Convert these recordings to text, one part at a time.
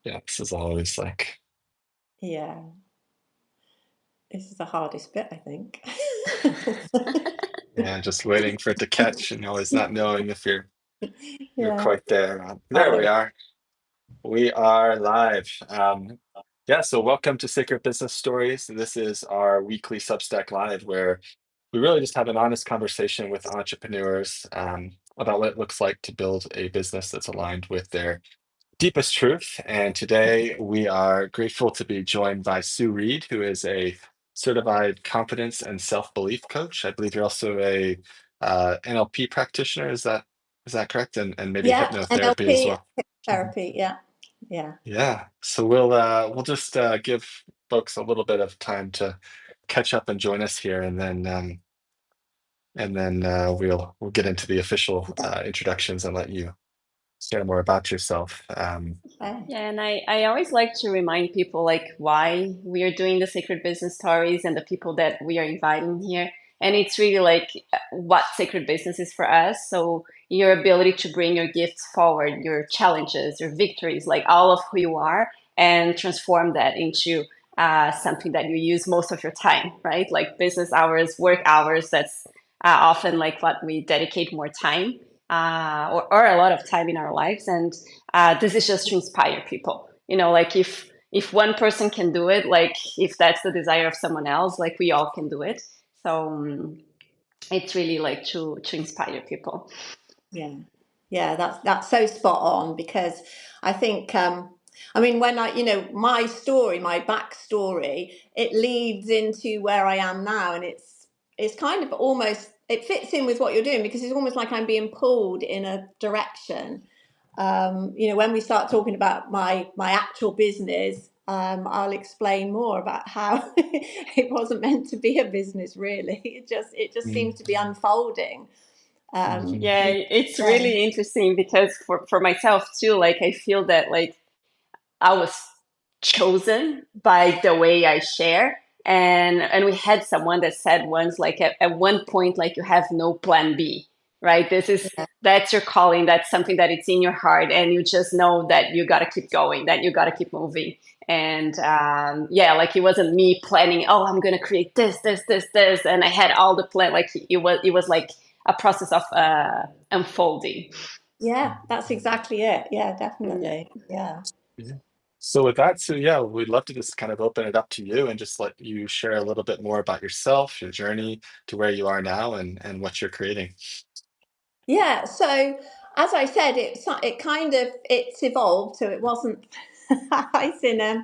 Yeah, this is always like, Yeah, this is the hardest bit, I think. yeah, just waiting for it to catch and always not knowing if you're Yeah, quite there. I There we know. are. We are live. Yeah, so welcome to Sacred Business Stories. This is our weekly Substack Live where we really just have an honest conversation with entrepreneurs about what it looks like to build a business that's aligned with their deepest truth. And today we are grateful to be joined by Sue Reid, who is a certified confidence and self-belief coach. I believe you're also a NLP practitioner. Is that correct? And maybe Yeah, hypnotherapy as NLP well. Mhm. therapy. Yeah, yeah. Yeah. So we'll just give folks a little bit of time to catch up and join us here, and then we'll get into the official introductions and let you share more about yourself. Okay. Yeah, and I always like to remind people like why we are doing the Sacred Business Stories and the people that we are inviting here. And it's really like what sacred business is for us. So your ability to bring your gifts forward, your challenges, your victories, like all of who you are, and transform that into something that you use most of your time, right? Like business hours, work hours. That's often like what we dedicate more time or a lot of time in our lives. And this is just to inspire people. Like if one person can do it, like if that's the desire of someone else, like we all can do it. So it's really like to inspire people. Yeah, yeah. That's so spot on because I think I mean when my story, my backstory, it leads into where I am now, and it's kind of almost it fits in with what you're doing because it's almost like I'm being pulled in a direction. When we start talking about my actual business, I'll explain more about how it wasn't meant to be a business. Really, it just seems to be unfolding. Um, Mhm. Yeah, you, it's yeah, really interesting because for myself too, like I feel that like I was chosen by the way I share. And we had someone that said once, like at one point, like you have no plan B, right? yeah, That's your calling. That's something that it's in your heart, and you just know that you got to keep going, that you got to keep moving. And yeah, like it wasn't me planning. Oh, I'm gonna create this, and I had all the plan. Like it was like a process of unfolding. yeah. That's exactly it. Yeah, Yeah. definitely. Yeah. Yeah. So with that, so yeah, we'd love to just kind of open it up to you and just let you share a little bit more about yourself, your journey to where you are now, and what you're creating. Yeah, so as I said, it's evolved. So it wasn't. Hi, Sinem.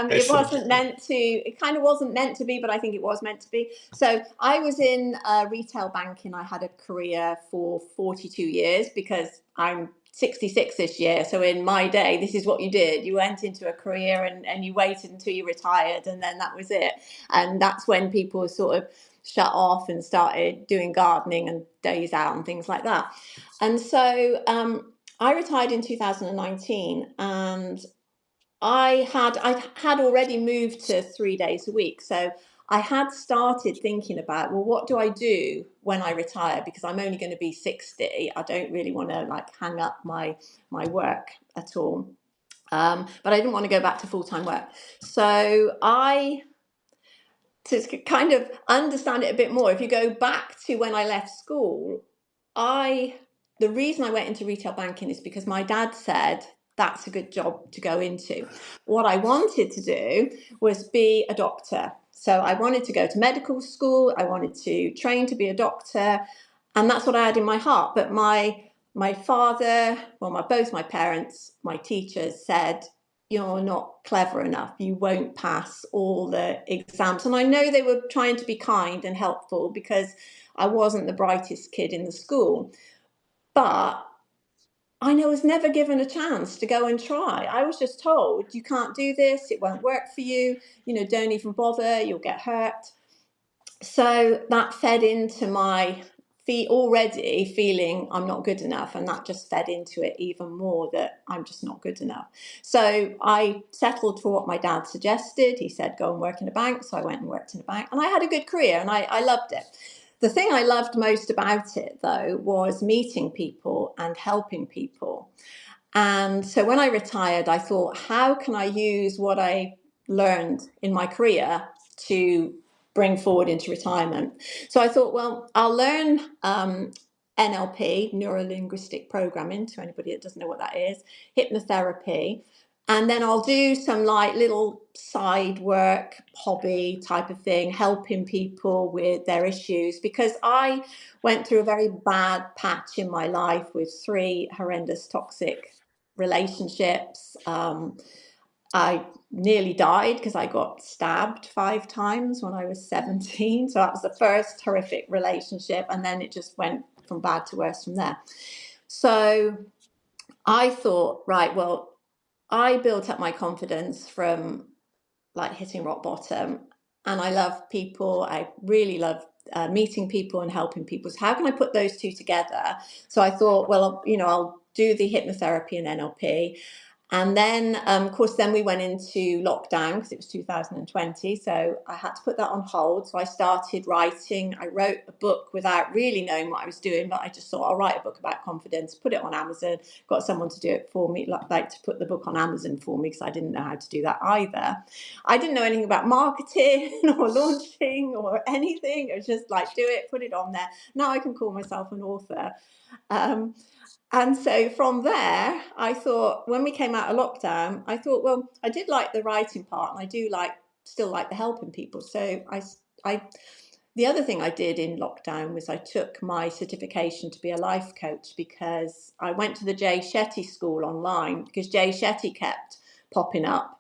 I It see. wasn't meant to. It kind of wasn't meant to be, but I think it was meant to be. So I was in retail banking. I had a career for 42 years because I'm 66 this year. So in my day, this is what you did. You went into a career and you waited until you retired, and then that was it. And that's when people sort of shut off and started doing gardening and days out and things like that. And so I retired in 2019, and I had already moved to 3 days a week. So I had started thinking about, well, what do I do when I retire? Because I'm only going to be 60. I don't really want to like hang up my work at all. But I didn't want to go back to full time work. So to kind of understand it a bit more, if you go back to when I left school, I the reason I went into retail banking is because my dad said that's a good job to go into. What I wanted to do was be a doctor. So I wanted to go to medical school, I wanted to train to be a doctor, and that's what I had in my heart. But my father, well, both my parents, my teachers said, you're not clever enough. You won't pass all the exams. And I know they were trying to be kind and helpful because I wasn't the brightest kid in the school. But I was never given a chance to go and try. I was just told, you can't do this, it won't work for you, don't even bother, you'll get hurt. So that fed into my feet already feeling I'm not good enough, and that just fed into it even more that I'm just not good enough. So I settled for what my dad suggested. He said go and work in a bank, so I went and worked in a bank, and I had a good career, and I loved it. The thing I loved most about it though was meeting people and helping people. And so when I retired, I thought, how can I use what I learned in my career to bring forward into retirement? So I thought, well, I'll learn NLP, neuro linguistic programming, to anybody that doesn't know what that is, hypnotherapy. And then I'll do some like little side work, hobby type of thing, helping people with their issues, because I went through a very bad patch in my life with 3 horrendous toxic relationships. I nearly died because I got stabbed 5 times when I was 17. So that was the first horrific relationship. And then it just went from bad to worse from there. So I thought, right, well, I built up my confidence from like hitting rock bottom. And I love people. I really love meeting people and helping people. So how can I put those two together? So I thought, well, I'll do the hypnotherapy and NLP. And then, of course, then we went into lockdown because it was 2020. So I had to put that on hold. So I started writing. I wrote a book without really knowing what I was doing, but I just thought I'll write a book about confidence, put it on Amazon, got someone to do it for me, like to put the book on Amazon for me because I didn't know how to do that either. I didn't know anything about marketing or launching or anything. It was just like, do it, put it on there. Now I can call myself an author. Um, and so from there, I thought, when we came out of lockdown, I thought, well, I did like the writing part, and I do still like the helping people. So the other thing I did in lockdown was I took my certification to be a life coach, because I went to the Jay Shetty school online because Jay Shetty kept popping up.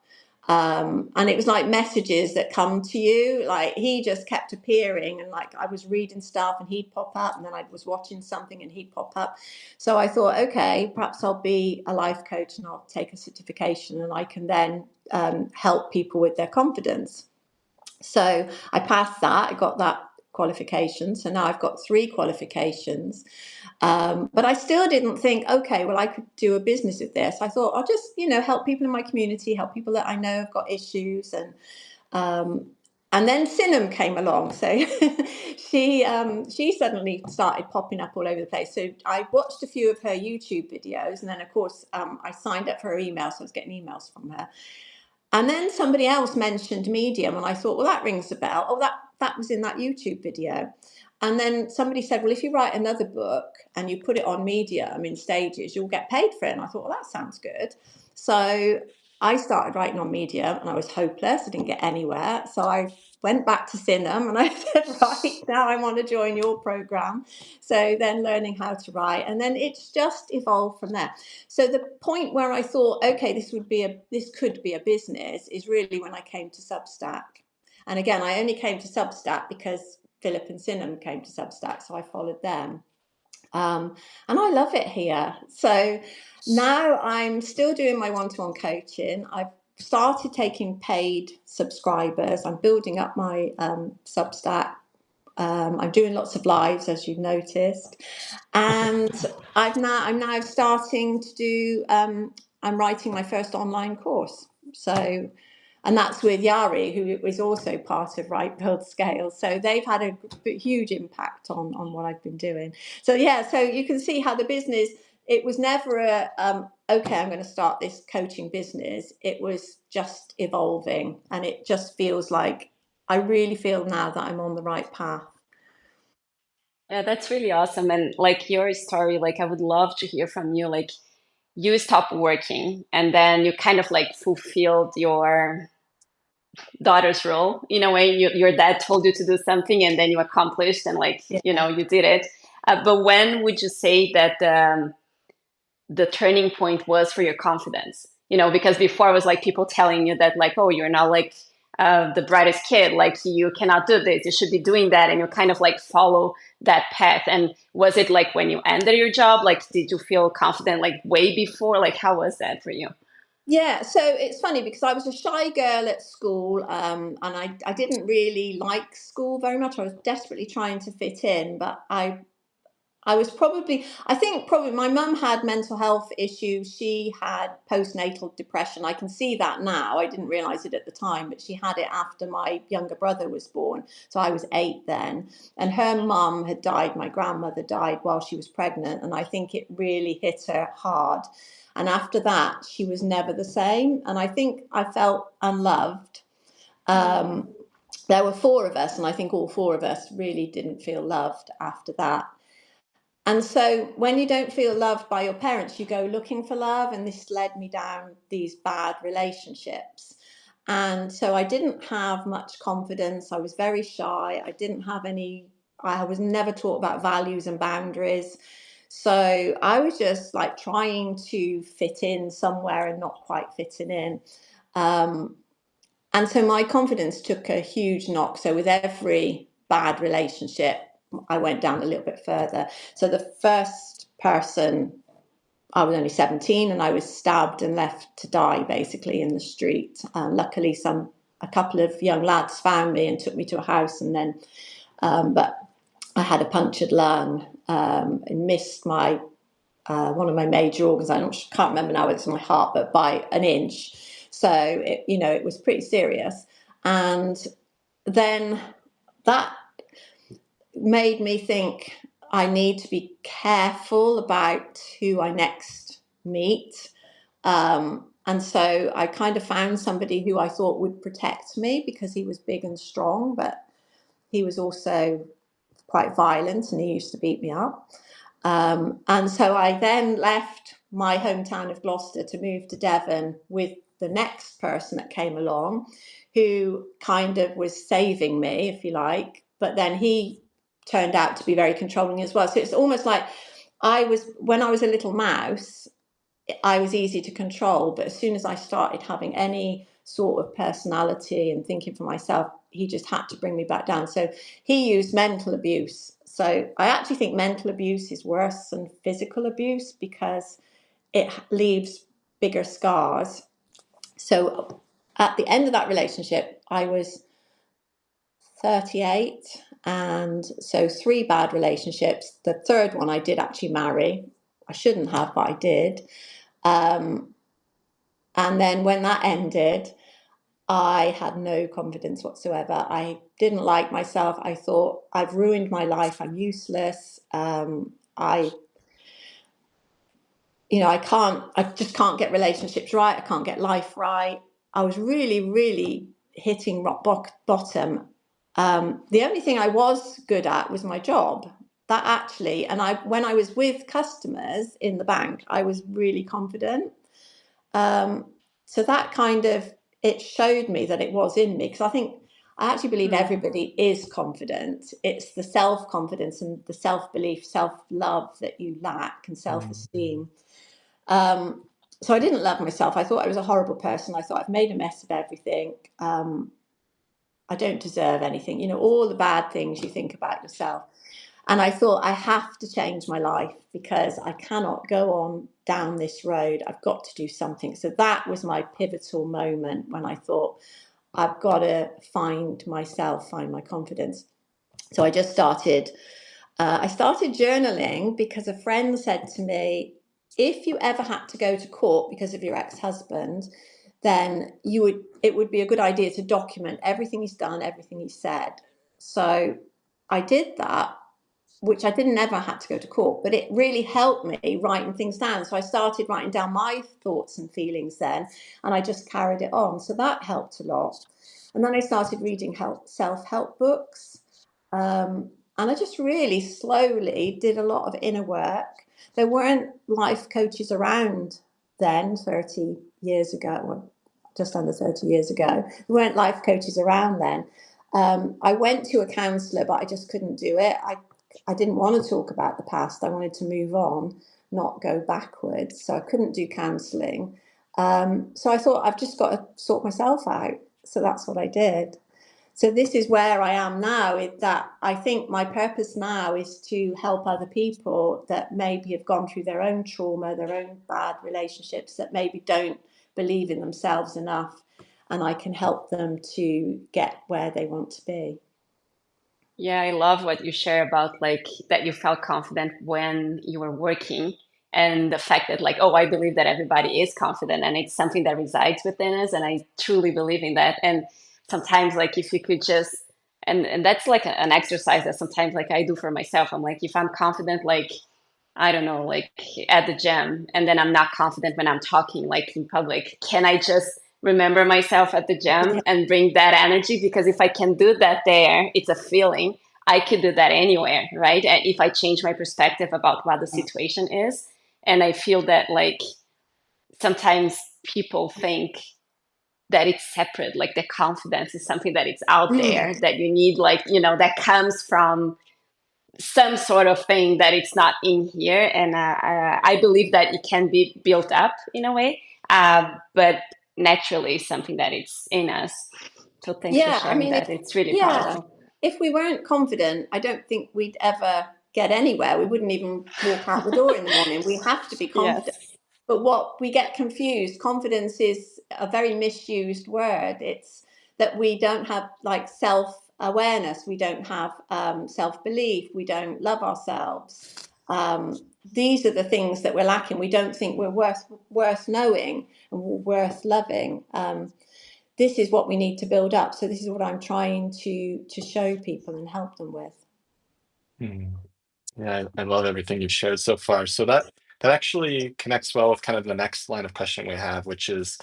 And it was like messages that come to you, like he just kept appearing, and like I was reading stuff and he'd pop up, and then I was watching something and he'd pop up. So I thought, okay, perhaps I'll be a life coach and I'll take a certification, and I can then help people with their confidence. So I passed that, I got that qualification. So now I've got 3 qualifications. But I still didn't think, okay, well, I could do a business with this. I thought I'll just, help people in my community, help people that I know have got issues. Um, and then Sinem came along. So she suddenly started popping up all over the place. So I watched a few of her YouTube videos. And then, of course, I signed up for her email. So I was getting emails from her. And then somebody else mentioned Medium, and I thought, well, that rings a bell. Oh, that was in that YouTube video. And then somebody said, well, if you write another book and you put it on Medium in stages, you'll get paid for it. And I thought, well, that sounds good. So I started writing on Medium, and I was hopeless. I didn't get anywhere. So I went back to Sinem and I said, right, now I want to join your program. So then learning how to write, and then it's just evolved from there. So the point where I thought, okay, this could be a business, is really when I came to Substack. And again, I only came to Substack because Philip and Sinem came to Substack, so I followed them. And I love it here. So now I'm still doing my one-to-one coaching. I've started taking paid subscribers. I'm building up my Substack. I'm doing lots of lives, as you've noticed, and I'm now starting to do. I'm writing my first online course. So, and that's with Yari, who is also part of Write, Build, Scale. So they've had a huge impact on what I've been doing. So yeah, so you can see how the business. It was never a okay, I'm going to start this coaching business. It was just evolving, and it just feels like I really feel now that I'm on the right path. Yeah, that's really awesome. And like your story, like I would love to hear from you. Like you stopped working and then you kind of like fulfilled your daughter's role in a way. Your dad told you to do something and then you accomplished and like, Yeah. you did it. But when would you say that the turning point was for your confidence? Because before it was like people telling you that like, oh, you're not like the brightest kid, like you cannot do this, you should be doing that, and you kind of like follow that path. And was it like when you ended your job, like did you feel confident like way before? Like how was that for you? Yeah, so it's funny because I was a shy girl at school, and I didn't really like school very much. I was desperately trying to fit in, but I think probably my mum had mental health issues. She had postnatal depression. I can see that now. I didn't realize it at the time, but she had it after my younger brother was born. So I was 8 then. And her mum had died. My grandmother died while she was pregnant. And I think it really hit her hard. And after that, she was never the same. And I think I felt unloved. There were 4 of us, and I think all 4 of us really didn't feel loved after that. And so when you don't feel loved by your parents, you go looking for love. And this led me down these bad relationships. And so I didn't have much confidence. I was very shy. I was never taught about values and boundaries. So I was just like trying to fit in somewhere and not quite fitting in. And so my confidence took a huge knock. So with every bad relationship, I went down a little bit further. So the first person, I was only 17 and I was stabbed and left to die basically in the street. Luckily, a couple of young lads found me and took me to a house, and then, but I had a punctured lung and missed my one of my major organs. I can't remember now, it's my heart, but by an inch. So it was pretty serious. And then that made me think I need to be careful about who I next meet. And so I kind of found somebody who I thought would protect me because he was big and strong, but he was also quite violent and he used to beat me up. And so I then left my hometown of Gloucester to move to Devon with the next person that came along, who kind of was saving me, if you like. But then he turned out to be very controlling as well. So it's almost like when I was a little mouse, I was easy to control. But as soon as I started having any sort of personality and thinking for myself, he just had to bring me back down. So he used mental abuse. So I actually think mental abuse is worse than physical abuse because it leaves bigger scars. So at the end of that relationship, I was 38. And so 3 bad relationships. The third one I did actually marry. I shouldn't have, but I did. And then when that ended, I had no confidence whatsoever. I didn't like myself. I thought, I've ruined my life. I'm useless. I just can't get relationships right. I can't get life right. I was really, really hitting rock bottom. The only thing I was good at was my job. That actually, and when I was with customers in the bank, I was really confident. So that kind of, it showed me that it was in me, because I actually believe everybody is confident. It's the self-confidence and the self-belief, self-love that you lack, and self-esteem. So I didn't love myself. I thought I was a horrible person. I thought I've made a mess of everything. I don't deserve anything, all the bad things you think about yourself. And I thought, I have to change my life because I cannot go on down this road. I've got to do something. So that was my pivotal moment when I thought, I've got to find myself, find my confidence. So I just started journaling because a friend said to me, if you ever had to go to court because of your ex-husband, then it would be a good idea to document everything he's done, everything he said. So I did that, which I didn't ever had to go to court, but it really helped me writing things down. So I started writing down my thoughts and feelings then, and I just carried it on. So that helped a lot. And then I started reading self-help books. And I just really slowly did a lot of inner work. There weren't life coaches around then, 30 years ago, well, just under 30 years ago. There weren't life coaches around then. I went to a counsellor, but I just couldn't do it. I didn't want to talk about the past. I wanted to move on, not go backwards. So I couldn't do counselling. So I thought, I've just got to sort myself out. So that's what I did. So this is where I am now, is that I think my purpose now is to help other people that maybe have gone through their own trauma, their own bad relationships, that maybe don't believe in themselves enough, and I can help them to get where they want to be. Yeah, I love what you share about like that you felt confident when you were working, and the fact that like, oh, I believe that everybody is confident and it's something that resides within us, and I truly believe in that. And sometimes like if you could just and that's like an exercise that sometimes like I do for myself. I'm like, if I'm confident, like I don't know, like at the gym, and then I'm not confident when I'm talking like in public. Can I just remember myself at the gym Yeah. and bring that energy? Because if I can do that there, it's a feeling. I could do that anywhere, right? And if I change my perspective about what the situation is, and I feel that like sometimes people think that it's separate, like the confidence is something that it's out Mm. there that you need, like, you know, that comes from some sort of thing that it's not in here. And I believe that it can be built up in a way, but naturally something that it's in us. So thanks for Yeah, I sharing mean, that. It's really yeah, powerful. if we weren't confident, I don't think we'd ever get anywhere. We wouldn't even walk out the door in the morning. We have to be confident. Yes. But what we get confused, confidence is a very misused word. It's that we don't have like self awareness, we don't have self belief, we don't love ourselves. These are the things that we're lacking. We don't think we're worth knowing and worth loving. This is what we need to build up. So this is what I'm trying to show people and help them with. Hmm. Yeah, I love everything you've shared so far. So that actually connects well with kind of the next line of question we have, which is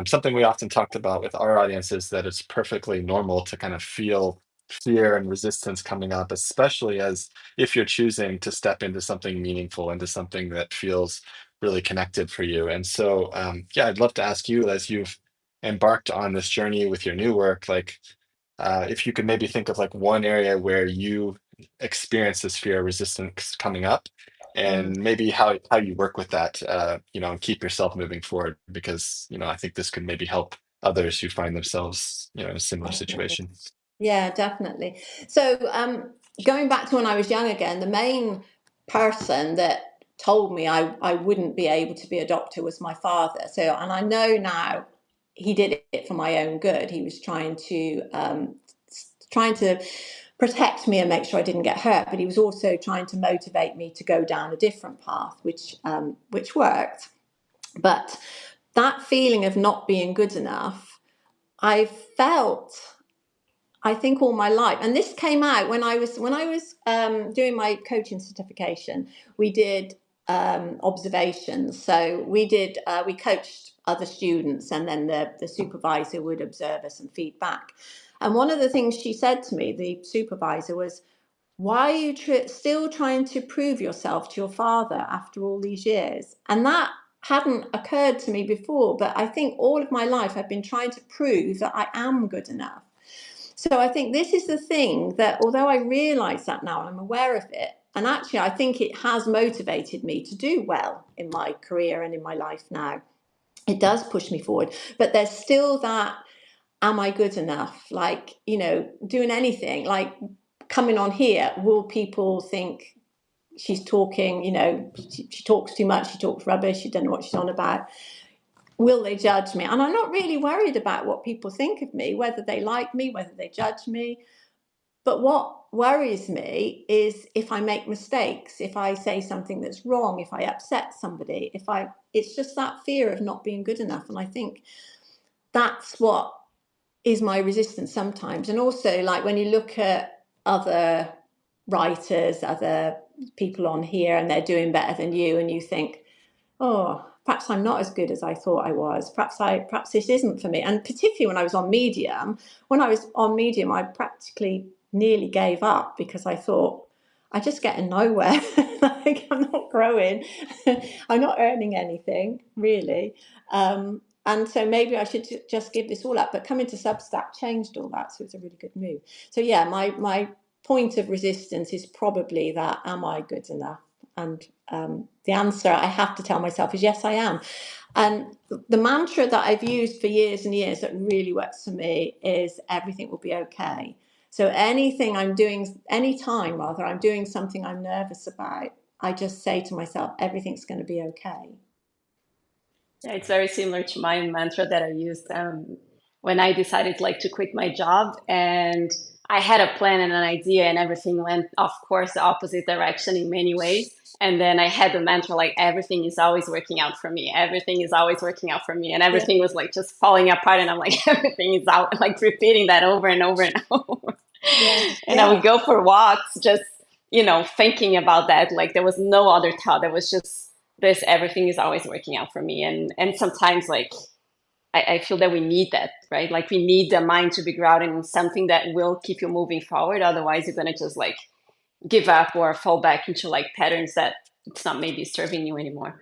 something we often talked about with our audience is that it's perfectly normal to kind of feel fear and resistance coming up, especially as if you're choosing to step into something meaningful, into something that feels really connected for you. And so, yeah, I'd love to ask you, as you've embarked on this journey with your new work, like if you could maybe think of like one area where you experience this fear of resistance coming up, Mm. and maybe how you work with that, and keep yourself moving forward, because I think this could maybe help others who find themselves, in a similar Definitely. situation. Yeah, definitely. So, going back to when I was young again, the main person that told me I wouldn't be able to be a doctor was my father. So, and I know now he did it for my own good. He was trying to protect me and make sure I didn't get hurt, but he was also trying to motivate me to go down a different path, which worked. But that feeling of not being good enough, I felt, I think, all my life. And this came out when I was doing my coaching certification. We did observations. So we coached other students, and then the supervisor would observe us and feedback. And one of the things she said to me, the supervisor, was, "Why are you still trying to prove yourself to your father after all these years?" And that hadn't occurred to me before, but I think all of my life I've been trying to prove that I am good enough. So I think this is the thing, that although I realise that now and I'm aware of it, and actually I think it has motivated me to do well in my career and in my life now. It does push me forward, but there's still that, am I good enough? Like, doing anything, like coming on here, will people think she's talking, she talks too much, she talks rubbish, she doesn't know what she's on about? Will they judge me? And I'm not really worried about what people think of me, whether they like me, whether they judge me. But what worries me is if I make mistakes, if I say something that's wrong, if I upset somebody, it's just that fear of not being good enough. And I think that's what is my resistance sometimes. And also, like, when you look at other writers, other people on here, and they're doing better than you, and you think, oh, perhaps I'm not as good as I thought I was. Perhaps this isn't for me. And particularly when I was on Medium, I practically nearly gave up because I thought, I just getting nowhere. Like, I'm not growing. I'm not earning anything really. And so maybe I should just give this all up. But coming to Substack changed all that, so it's a really good move. So yeah, my point of resistance is probably that, am I good enough? And the answer I have to tell myself is yes, I am. And the mantra that I've used for years and years that really works for me is, everything will be okay. So anytime rather, I'm doing something I'm nervous about, I just say to myself, everything's going to be okay. Yeah, it's very similar to my mantra that I used when I decided like to quit my job. And I had a plan and an idea, and everything went, of course, the opposite direction in many ways. And then I had the mantra like everything is always working out for me. Everything is always working out for me, and Yeah, everything was like just falling apart. And I'm like everything is out, like repeating that over and over and over. yeah, And I yeah. would go for walks, just thinking about that. Like there was no other thought. There was just this. Everything is always working out for me, and sometimes like I feel that we need that, right? Like we need the mind to be grounded in something that will keep you moving forward. Otherwise, you're gonna just like give up or fall back into like patterns that it's not maybe serving you anymore.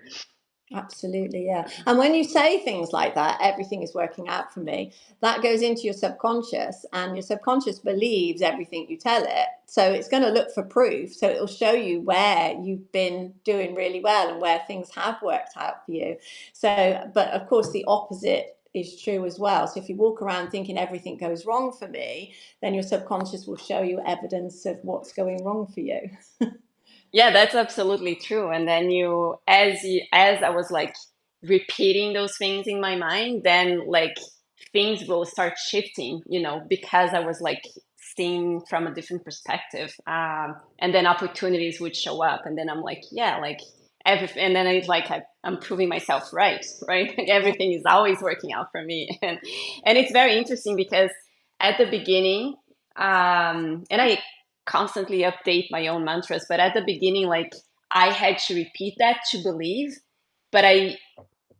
Absolutely, yeah. And when you say things like that, everything is working out for me, that goes into your subconscious, and your subconscious believes everything you tell it. So it's going to look for proof. So it'll show you where you've been doing really well and where things have worked out for you. So, but of course, the opposite is true as well. So if you walk around thinking everything goes wrong for me, then your subconscious will show you evidence of what's going wrong for you. Yeah, that's absolutely true. And then as I was like repeating those things in my mind, then like things will start shifting, because I was like seeing from a different perspective. And then opportunities would show up, and then I'm like, yeah, like everything. And then it's like I'm proving myself right, right? Like everything is always working out for me, and it's very interesting because at the beginning, and I constantly update my own mantras. But at the beginning, like I had to repeat that to believe. But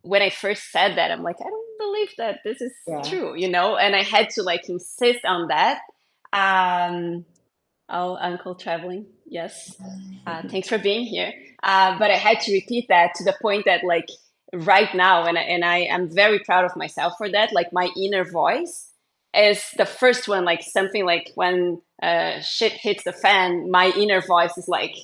when I first said that, I'm like, I don't believe that this is Yeah. true, and I had to like insist on that. Um, oh, Uncle Traveling, yes. Thanks for being here. But I had to repeat that to the point that like right now, and I am very proud of myself for that. Like my inner voice is the first one, like something like when shit hits the fan, my inner voice is like,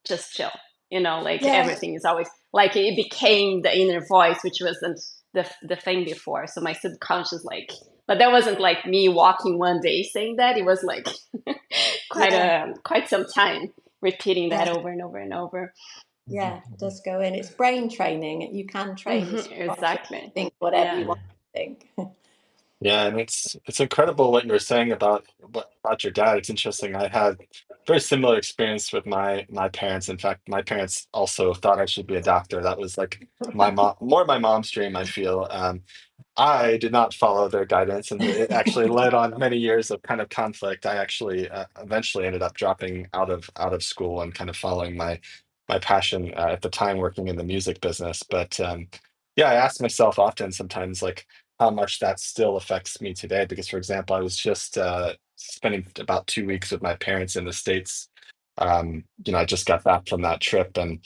just chill, like Yeah. everything is always like it became the inner voice, which wasn't the thing before. So my subconscious, like, but that wasn't like me walking one day saying that. It was like Yeah. quite some time repeating that Yeah. over and over and over. Yeah, it does go in. It's brain training. You can train your subconscious to Exactly. think whatever you Yeah. want to think. Yeah, and it's incredible what you were saying about your dad. It's interesting. I had very similar experience with my parents. In fact, my parents also thought I should be a doctor. That was like my mom's dream, I feel. I did not follow their guidance, and it actually led on many years of kind of conflict. I actually eventually ended up dropping out of school and kind of following my passion at the time, working in the music business. But yeah, I ask myself often sometimes like how much that still affects me today. Because, for example, I was just spending about 2 weeks with my parents in the States. I just got back from that trip, and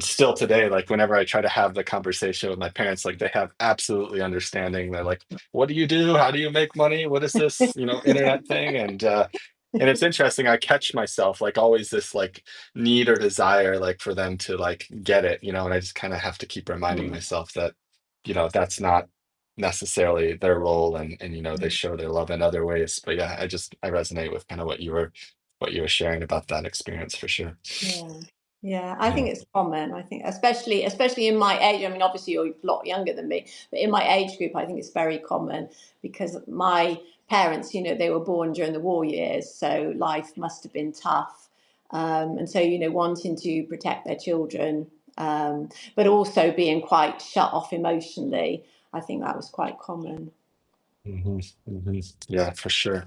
still today, like whenever I try to have the conversation with my parents, like they have absolutely understanding. They're like, "What do you do? How do you make money? What is this, internet thing?" And it's interesting. I catch myself like always this like need or desire like for them to like get it, and I just kind of have to keep reminding myself that, that's not necessarily their role, and they show their love in other ways. But yeah, I resonate with kind of what you were sharing about that experience for sure. Yeah. Yeah, I Yeah. think it's common. I think especially in my age, I mean, obviously you're a lot younger than me, but in my age group, I think it's very common because my parents, they were born during the war years, so life must have been tough. And so, wanting to protect their children, but also being quite shut off emotionally, I think that was quite common. hmm Yeah, for sure.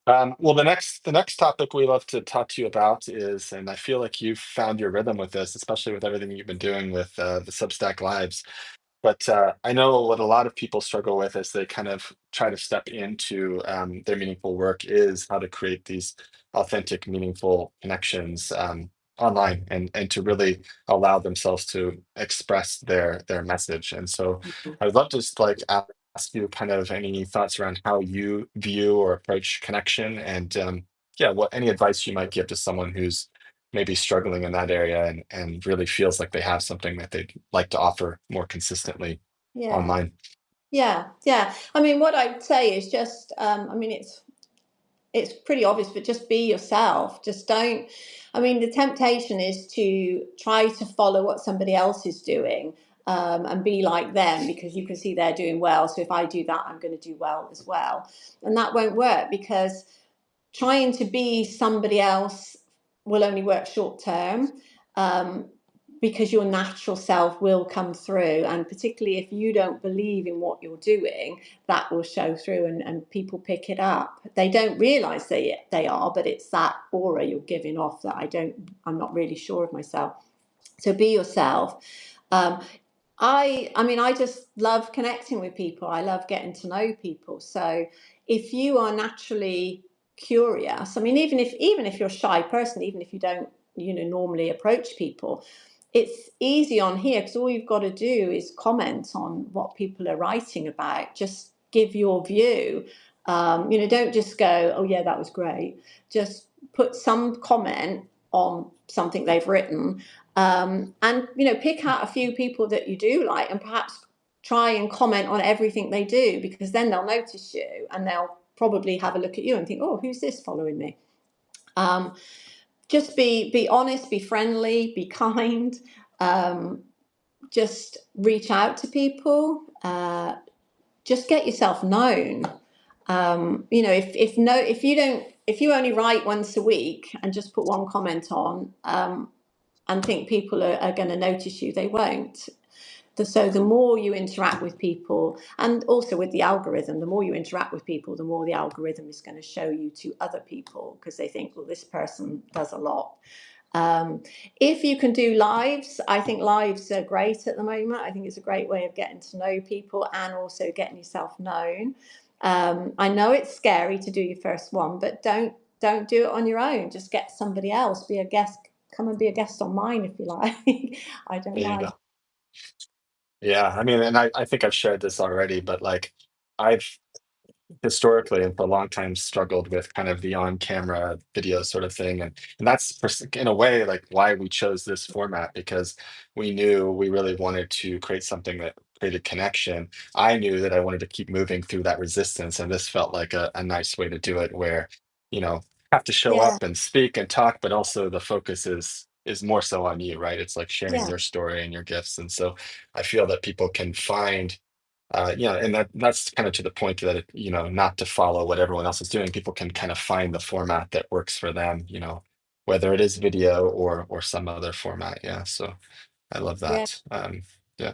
Well, the next topic we love to talk to you about is, and I feel like you've found your rhythm with this, especially with everything you've been doing with the Substack Lives. But I know what a lot of people struggle with as they kind of try to step into their meaningful work is how to create these authentic, meaningful connections online, and to really allow themselves to express their message. And so I would love to just like ask you kind of any thoughts around how you view or approach connection, and yeah, what any advice you might give to someone who's maybe struggling in that area, and really feels like they have something that they'd like to offer more consistently Yeah, online. yeah, yeah. I mean, what I'd say is just, I mean, it's pretty obvious, but just be yourself. Just don't. I mean, the temptation is to try to follow what somebody else is doing, and be like them because you can see they're doing well. So if I do that, I'm going to do well as well. And that won't work because trying to be somebody else will only work short term, um, because your natural self will come through. And particularly if you don't believe in what you're doing, that will show through, and people pick it up. They don't realize they are, but it's that aura you're giving off that I'm not really sure of myself. So be yourself. Um, I mean, I just love connecting with people. I love getting to know people. So if you are naturally curious, I mean, even if you're a shy person, even if you don't, normally approach people, it's easy on here because all you've got to do is comment on what people are writing about. Just give your view. Don't just go, oh yeah, that was great. Just put some comment on something they've written, and pick out a few people that you do like, and perhaps try and comment on everything they do, because then they'll notice you and they'll probably have a look at you and think, oh, who's this following me? Just be honest, be friendly, be kind. um, just reach out to people. Just get yourself known. If you only write once a week and just put one comment on, and think people are going to notice you, they won't. So the more you interact with people, and also with the algorithm, the more you interact with people, the more the algorithm is going to show you to other people, because they think, well, this person does a lot. Um, if you can do lives, I think lives are great at the moment. I think it's a great way of getting to know people and also getting yourself known. I know it's scary to do your first one, but don't do it on your own. Just get somebody else, be a guest, come and be a guest on mine if you like. I don't There you mind. go. Yeah, I mean, and I think I've shared this already, but like I've historically and for a long time struggled with kind of the on-camera video sort of thing, and that's in a way like why we chose this format, because we knew we really wanted to create something that created connection. I knew that I wanted to keep moving through that resistance, and this felt like a nice way to do it, where you know have to show Yeah, up and speak and talk, but also the focus is more so on you, right? It's like sharing yeah, your story and your gifts, and so I feel that people can find and that's kind of to the point that not to follow what everyone else is doing. People can kind of find the format that works for them, whether it is video or some other format. Yeah, so I love yeah, that. Yeah,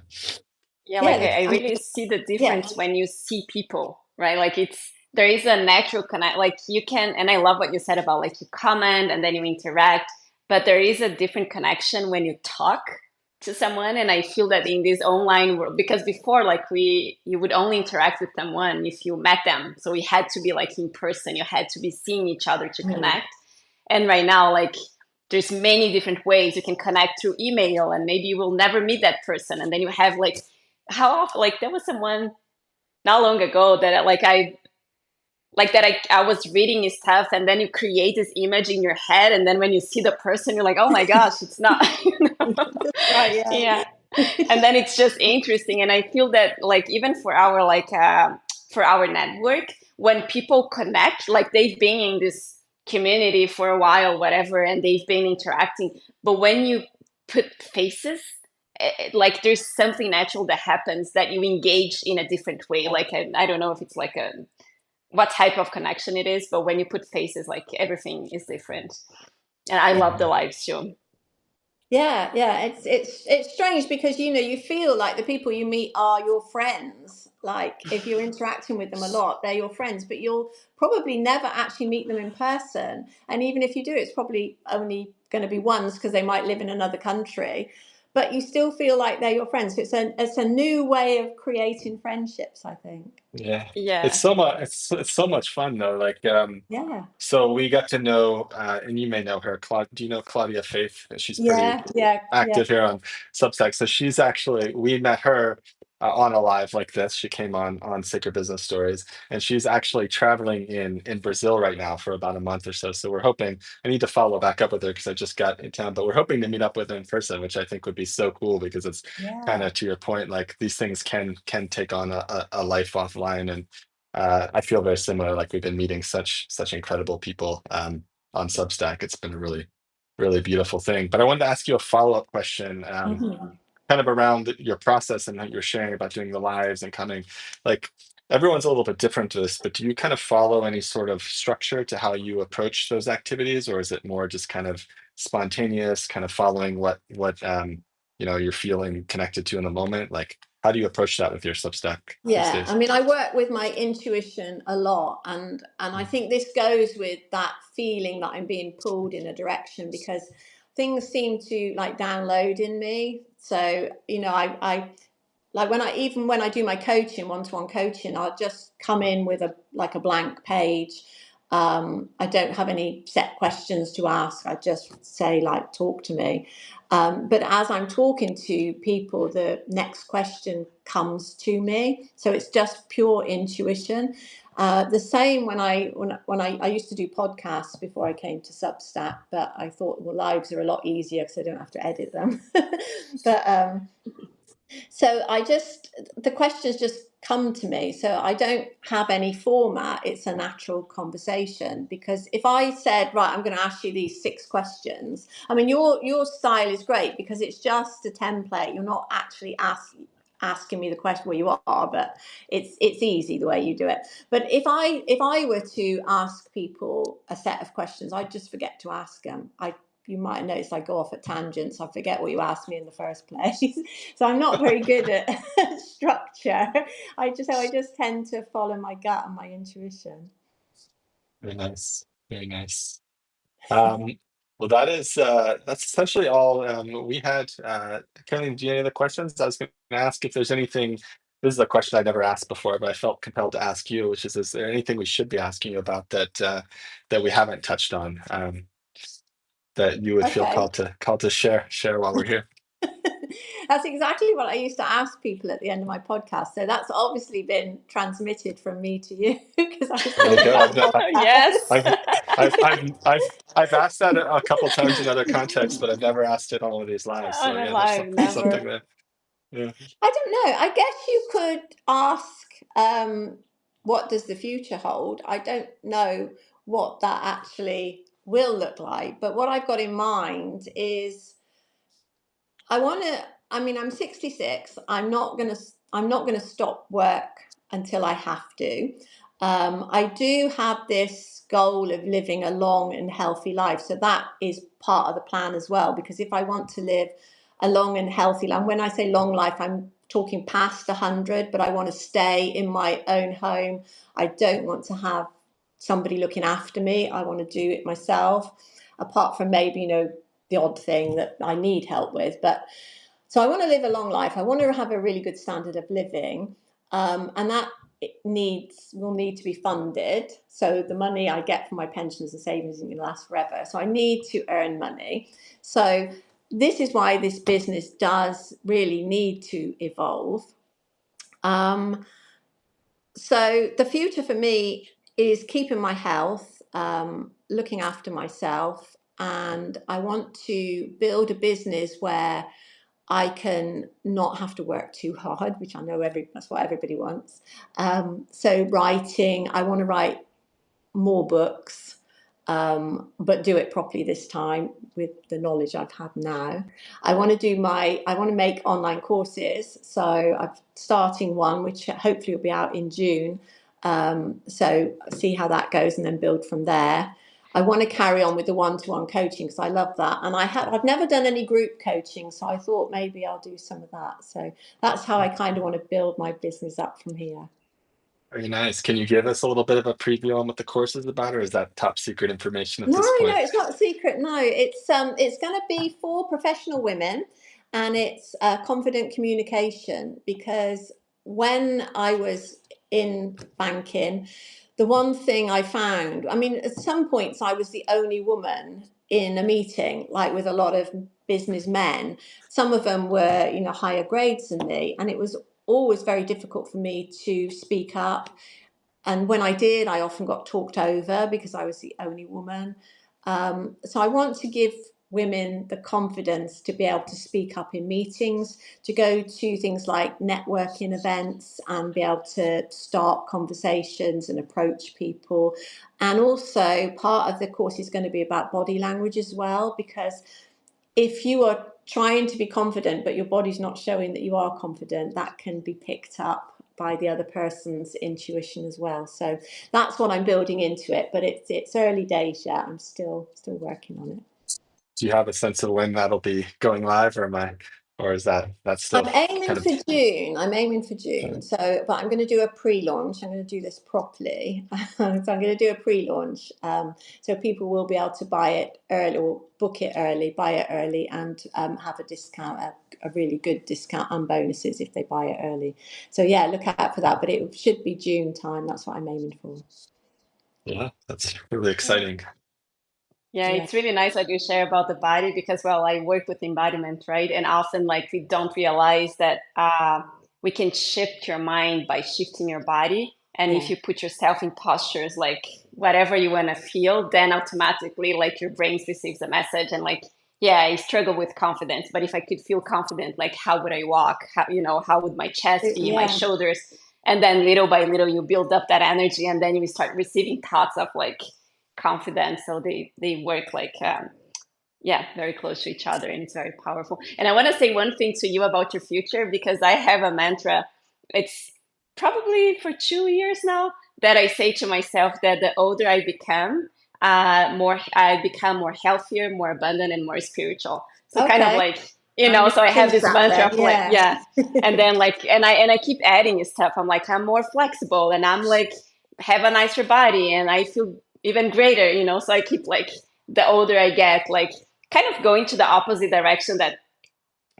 Yeah, like yeah. I really see the Yeah, difference when you see people, right? Like there is a natural connect, like you can, and I love what you said about like you comment and then you interact, but there is a different connection when you talk to someone. And I feel that in this online world, because before, like you would only interact with someone if you met them. So we had to be like in person, you had to be seeing each other to mm, connect. And right now, like there's many different ways you can connect through email, and maybe you will never meet that person. And then you have like how often, like there was someone not long ago that I was reading his stuff, and then you create this image in your head, and then when you see the person you're like, oh my gosh, it's not. right. Yeah, Yeah. And then it's just interesting. And I feel that like even for our network, when people connect, like they've been in this community for a while, whatever, and they've been interacting, but when you put faces, like there's something natural that happens, that you engage in a different way. Like I don't know if it's like a what type of connection it is, but when you put faces, like everything is different. And I yeah. love the live show. Yeah. It's strange because you feel like the people you meet are your friends. Like if you're interacting with them a lot, they're your friends, but you'll probably never actually meet them in person. And even if you do, it's probably only going to be once because they might live in another country. But you still feel like they're your friends. So it's a new way of creating friendships, I think. yeah. It's Yeah. so much. It's so much fun though. Like, Yeah. so we got to know, and you may know her. Do you know Claudia Faith? She's pretty Yeah. active here on Substack. So she's actually, we met her on a live like this. She came on Sacred Business Stories, and she's actually traveling in Brazil right now for about a month or so. So we're hoping, I need to follow back up with her because I just got in town, but we're hoping to meet up with her in person, which I think would be so cool because it's kind Yeah. of to your point, like these things can take on a life offline, and I feel very similar. Like we've been meeting such incredible people on Substack. It's been a really beautiful thing. But I wanted to ask you a follow-up question, Mhm. kind of around your process and what you're sharing about doing the lives and coming. Like, everyone's a little bit different to this, but do you kind of follow any sort of structure to how you approach those activities, or is it more just kind of spontaneous, kind of following what you're feeling connected to in the moment? Like, how do you approach that with your Substack these Yeah, I days? mean, I work with my intuition a lot, and I think this goes with that feeling that I'm being pulled in a direction because things seem to like download in me. So, I like when I do my coaching, one-to-one coaching, I'll just come in with a blank page. I don't have any set questions to ask. I just say like, talk to me. But as I'm talking to people, the next question comes to me. So it's just pure intuition. The same when I used to do podcasts before I came to Substack, but I thought, well, lives are a lot easier because I don't have to edit them. But so the questions just come to me. So I don't have any format. It's a natural conversation because if I said, right, I'm going to ask you these 6 questions, I mean, your style is great because it's just a template. You're not actually asking me the question where you are, but it's easy the way you do it. But if I were to ask people a set of questions, I'd just forget to ask them. You might have noticed I go off at tangents. I forget what you asked me in the first place. So I'm not very good at structure. I just tend to follow my gut and my intuition. Very nice. Very nice. Um, well, that's essentially all we had. Caroline, do you have any other questions? I was going to ask if there's anything. This is a question I never asked before, but I felt compelled to ask you, which is there anything we should be asking you about that we haven't touched on that you would feel Okay. called to share while we're here? That's exactly what I used to ask people at the end of my podcast. So that's obviously been transmitted from me to you because I was There you talking go. about Yes. I've, I've asked that a couple times in other contexts, but I've never asked it on one of these lives. On So a yeah, live, there's never. something there. Yeah. I don't know. I guess you could ask, what does the future hold? I don't know what that actually will look like, but what I've got in mind is I want to. I mean, I'm 66. I'm not gonna stop work until I have to. I do have this goal of living a long and healthy life, so that is part of the plan as well. Because if I want to live a long and healthy life, when I say long life, I'm talking past 100. But I want to stay in my own home. I don't want to have somebody looking after me. I want to do it myself. Apart from maybe the odd thing that I need help with. But so I want to live a long life. I want to have a really good standard of living, and that will need to be funded. So the money I get from my pensions and savings isn't going to last forever. So I need to earn money. So this is why this business does really need to evolve. Um, so the future for me is keeping my health, looking after myself, and I want to build a business where I can not have to work too hard, which I know that's what everybody wants. So writing, I want to write more books, but do it properly this time with the knowledge I've had now. I want to make online courses. So I'm starting one, which hopefully will be out in June. So see how that goes and then build from there. I want to carry on with the one-to-one coaching because I love that, and I've never done any group coaching, so I thought maybe I'll do some of that. So that's how I kind of want to build my business up from here. Very nice. Can you give us a little bit of a preview on what the course is about, or is that top secret information at No, this no, point? it's not a secret. No, it's going to be for professional women, and it's confident communication. Because when I was in banking, the one thing I found, I mean, at some points I was the only woman in a meeting, like with a lot of businessmen. Some of them were, higher grades than me, and it was always very difficult for me to speak up, and when I did, I often got talked over because I was the only woman. So I want to give women the confidence to be able to speak up in meetings, to go to things like networking events and be able to start conversations and approach people. And also, part of the course is going to be about body language as well, because if you are trying to be confident but your body's not showing that you are confident, that can be picked up by the other person's intuition as well. So that's what I'm building into it, but it's early days yet. I'm still working on it. Do you have a sense of when that'll be going live, or or is that's I'm still aiming kind of for June. I'm aiming for June. So, but I'm going to do a pre-launch. I'm going to do this properly. So I'm going to do a pre-launch. So people will be able to buy it early or book it early, buy it early, and have a discount, a really good discount and bonuses if they buy it early. So yeah, look out for that. But it should be June time. That's what I'm aiming for. yeah, that's really exciting. Yeah, Yeah. it's really nice what you share about the body because, well, I work with embodiment, right? And often, like, we don't realize that we can shift your mind by shifting your body. And Yeah. if you put yourself in postures, like, whatever you want to feel, then automatically, like, your brain receives a message. And, like, yeah, I struggle with confidence, but if I could feel confident, like, how would I walk? How, how would my chest be, my Yeah. shoulders? And then little by little, you build up that energy, and then you start receiving thoughts of, like, confidence, so they work like yeah, very close to each other, and it's very powerful. And I want to say one thing to you about your future, because I have a mantra. It's probably for 2 years now that I say to myself that the older I become, more I become more healthier, more abundant, and more spiritual. So kind of Okay. like, I'm going so I to have change this that mantra then. of like, Yeah. yeah. And then like, and I keep adding stuff. I'm like, I'm more flexible, and I'm like, have a nicer body, and I feel even greater, so I keep like, the older I get, like kind of going to the opposite direction that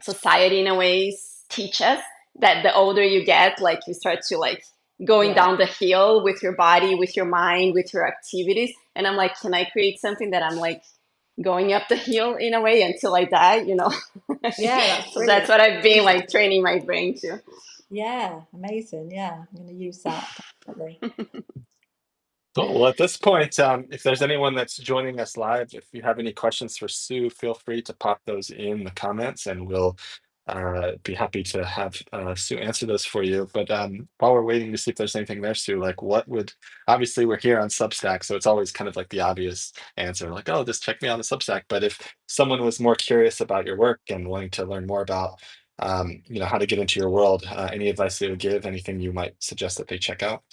society in a way teaches, that the older you get, like you start to like going Yeah. down the hill with your body, with your mind, with your activities. And I'm like, can I create something that I'm like going up the hill in a way until I die? Yeah, that's So that's brilliant. what I've been like training my brain to. Yeah, amazing. Yeah, I'm going to use that definitely. Cool. Well, at this point, if there's anyone that's joining us live, if you have any questions for Sue, feel free to pop those in the comments, and we'll be happy to have Sue answer those for you. But while we're waiting to see if there's anything there, Sue, like obviously we're here on Substack, so it's always kind of like the obvious answer, like, oh, just check me on the Substack. But if someone was more curious about your work and wanting to learn more about, how to get into your world, any advice they would give, anything you might suggest that they check out?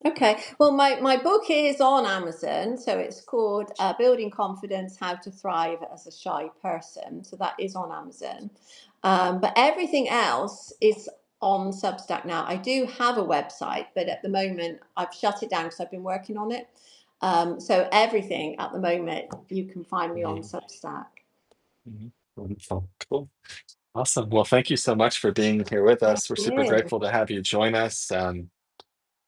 Okay. Well, my book is on Amazon, so it's called Building Confidence: How to Thrive as a Shy Person. So that is on Amazon. But everything else is on Substack now. I do have a website, but at the moment I've shut it down because I've been working on it. So everything at the moment you can find me on Substack. Mhm. Wonderful. Cool. Awesome. Well, thank you so much for being here with Thank us. We're super you. grateful to have you join us.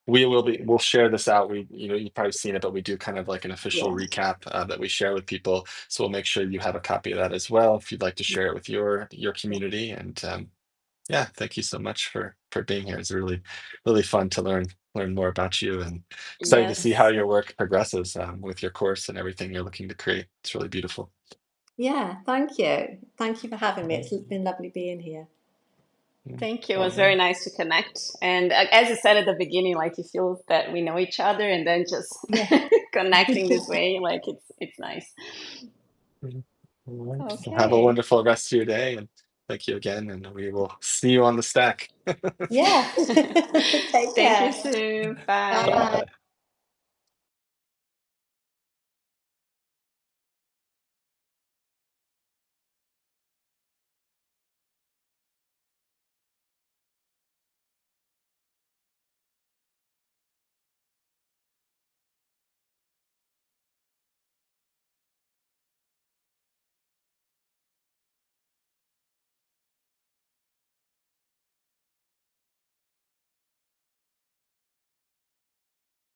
We'll share this out. You've probably seen it, but we do kind of like an official Yeah. recap that we share with people. So we'll make sure you have a copy of that as well if you'd like to share it with your community. And yeah, thank you so much for being here. It's really, really fun to learn more about you, and excited to see how Yes. your work progresses with your course and everything you're looking to create. It's really beautiful. Yeah. Thank you. Thank you for having me. It's Mhm. been lovely being here. Mhm. Thank you. It All was very right. nice to connect. And as you said at the beginning, like you feel that we know each other, and then just Yeah. connecting this way, like it's nice. Mhm. All right. Well, have a Okay. wonderful rest of your day, and thank you again, and we will see you on the stack. Yeah. Take Thank you, care. Sue. Bye. Bye. Bye.